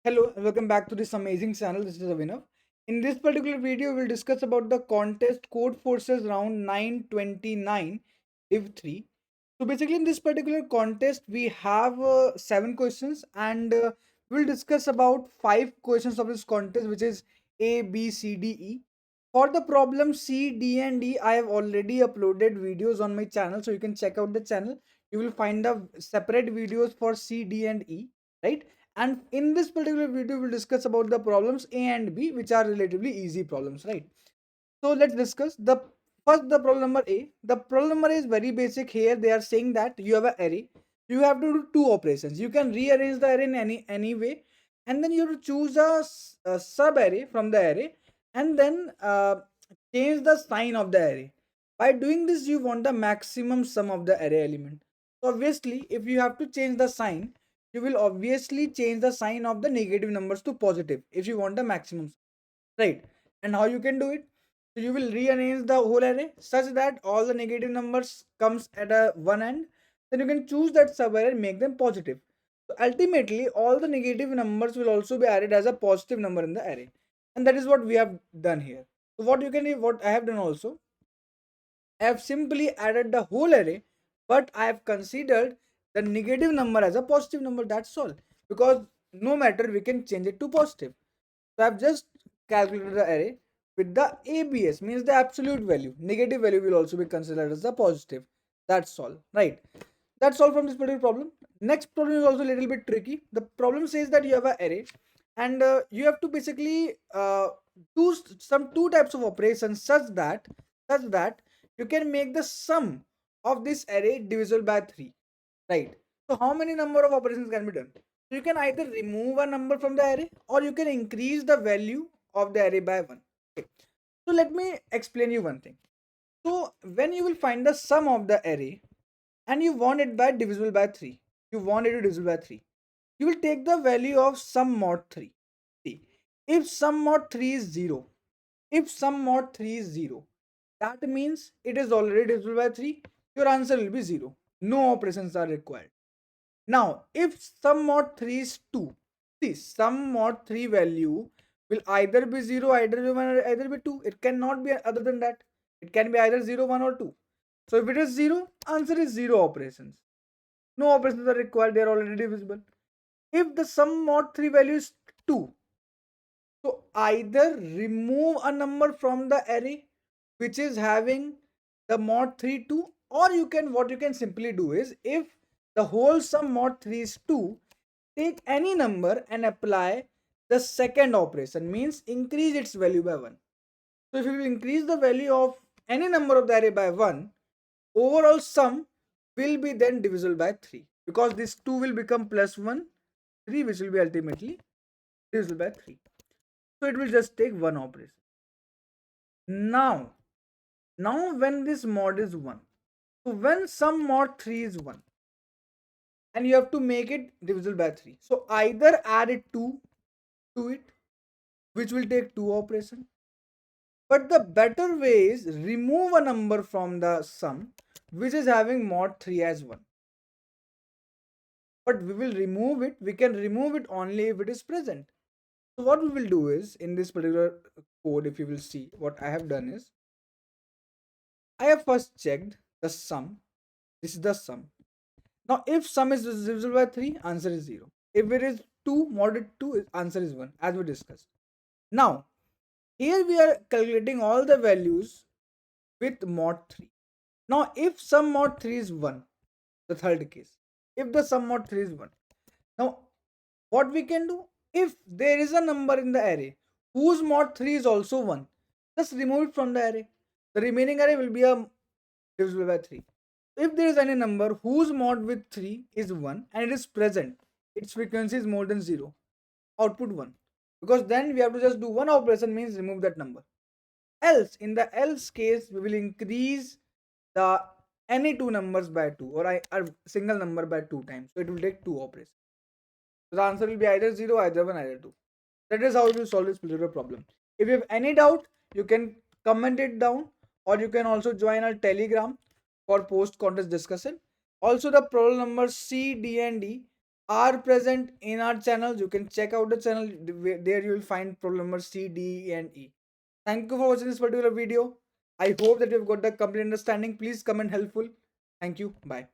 Hello and welcome back to this amazing channel. This is Abhinav. In this particular video, we'll discuss about the contest Codeforces round 929 div 3. So basically in this particular contest, we have 7 questions and we'll discuss about 5 questions of this contest, which is A, B, C, D, E. For the problem C, D and E, I have already uploaded videos on my channel. So you can check out the channel. You will find the separate videos for C, D and E, right? And in this particular video we'll discuss about the problems A and B, which are relatively easy problems, right? So let's discuss the problem number A. The problem number A is very basic. Here they are saying that you have an array, you have to do two operations. You can rearrange the array in any way, and then you have to choose a sub array from the array, and then change the sign of the array. By doing this, you want the maximum sum of the array element. So obviously if you have to change the sign, you will obviously change the sign of the negative numbers to positive if you want the maximum, right? And how you can do it? So you will rearrange the whole array such that all the negative numbers comes at a one end. Then you can choose that sub array and make them positive. So ultimately all the negative numbers will also be added as a positive number in the array, and that is what we have done here. So what I have done also, I have simply added the whole array, but I have considered the negative number as a positive number. That's all. Because no matter, we can change it to positive. So I've just calculated the array with the ABS, means the absolute value. Negative value will also be considered as a positive. That's all, right? That's all from this particular problem. Next problem is also a little bit tricky. The problem says that you have an array and you have to basically do some two types of operations such that you can make the sum of this array divisible by 3, right? So how many number of operations can be done? So you can either remove a number from the array or you can increase the value of the array by 1. Okay. So let me explain you one thing. So when you will find the sum of the array and you want it by divisible by 3, you want it to divisible by 3, you will take the value of sum mod 3. See, if sum mod 3 is 0, if sum mod 3 is 0, that means it is already divisible by 3. Your answer will be 0. No operations are required. Now, if sum mod 3 is 2, see, sum mod 3 value will either be 0, either be 1, or either be 2. It cannot be other than that. It can be either 0, 1, or 2. So if it is 0, answer is 0 operations. No operations are required, they are already divisible. If the sum mod 3 value is 2, so either remove a number from the array which is having the mod 3 2, or you can, what you can simply do is, if the whole sum mod 3 is 2, take any number and apply the second operation, means increase its value by 1. So if you will increase the value of any number of the array by 1, overall sum will be then divisible by 3, because this 2 will become plus 1, 3, which will be ultimately divisible by 3. So it will just take one operation. Now when this mod is 1, so when sum mod 3 is 1 and you have to make it divisible by 3, so either add it 2 to it, which will take 2 operation, but the better way is remove a number from the sum which is having mod 3 as 1. But we can remove it only if it is present. So what we will do is, in this particular code, if you will see, what I have done is, I have first checked the sum. This is the sum. Now, if sum is divisible by 3, answer is 0. If it is 2, mod 2, answer is 1, as we discussed. Now, here we are calculating all the values with mod 3. Now, if sum mod 3 is 1, the third case, if the sum mod 3 is 1, now what we can do, if there is a number in the array whose mod 3 is also 1, just remove it from the array. The remaining array will be a divisible by 3. If there is any number whose mod with 3 is 1 and it is present, its frequency is more than 0, output 1, because then we have to just do one operation, means remove that number. Else, in the else case, we will increase the any two numbers by 2, or a single number by 2 times, so it will take 2 operations. So the answer will be either 0, either 1, either 2. That is how we will solve this particular problem. If you have any doubt, you can comment it down, or you can also join our Telegram for post contest discussion. Also, the problem number C, D, and D, are present in our channel. You can check out the channel. There you will find problem number C, D, and E. Thank you for watching this particular video. I hope that you've got the complete understanding. Please comment helpful. Thank you. Bye.